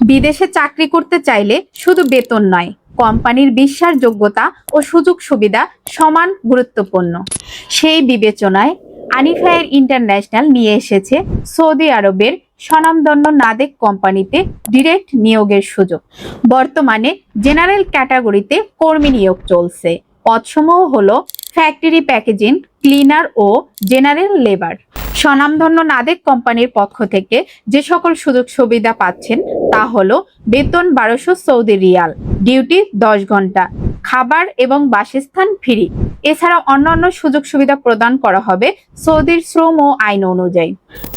বিদেশে চাকরি করতে চাইলে শুধু বেতন নয়, কোম্পানির বিশ্বাসযোগ্যতা ও সুযোগ সুবিধা সমান গুরুত্বপূর্ণ। সেই বিবেচনায় আনিফায়ার ইন্টারন্যাশনাল নিয়ে এসেছে সৌদি আরবের স্বনামধন্য নাদেক কোম্পানিতে ডিরেক্ট নিয়োগের সুযোগ। বর্তমানে জেনারেল ক্যাটাগরিতে কর্মী নিয়োগ চলছে। পদসমূহ হলো ফ্যাক্টরি প্যাকেজিং, ক্লিনার ও জেনারেল লেবার। স্বনামধন্য নাদেক কোম্পানির পক্ষ থেকে যে সকল সুযোগ সুবিধা পাচ্ছেন তা হলো বেতন 1200 সৌদি রিয়াল, ডিউটি 10 ঘন্টা, খাবার এবং বাসস্থান ফ্রি। এছাড়া অন্যান্য সুযোগ সুবিধা প্রদান করা হবে সৌদির শ্রম ও আইন অনুযায়ী।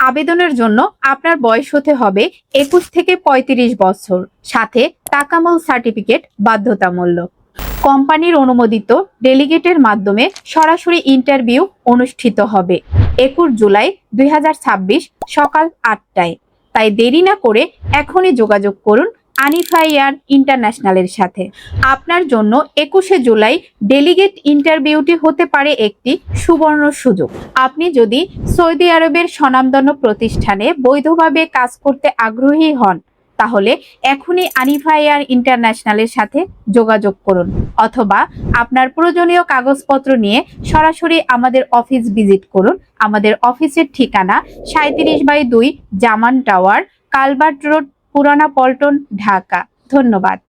আবেদনের জন্য আপনার বয়স হতে হবে 21 থেকে 35 বছর, সাথে তাকামুল সার্টিফিকেট বাধ্যতামূলক। কোম্পানির অনুমোদিত ডেলিগেটের মাধ্যমে সরাসরি ইন্টারভিউ অনুষ্ঠিত হবে 21 জুলাই 2026 সকাল 8টায়। তাই দেরি না করে এখনই যোগাযোগ করুন আনিফায়ার ইন্টারন্যাশনালের সাথে। আপনার জন্য 21শে জুলাই ডেলিগেট ইন্টারভিউটি হতে পারে একটি সুবর্ণ সুযোগ। আপনি যদি সৌদি আরবের স্বনামধন্য প্রতিষ্ঠানে বৈধভাবে কাজ করতে আগ্রহী হন, তাহলে এখনই আনিফায়ার ইন্টারন্যাশনালের সাথে যোগাযোগ করুন, অথবা আপনার প্রয়োজনীয় কাগজপত্র নিয়ে সরাসরি আমাদের অফিস ভিজিট করুন। আমাদের অফিসের ঠিকানা 37/2 জামান টাওয়ার, কালভার্ট রোড, পুরানা পল্টন, ঢাকা। ধন্যবাদ।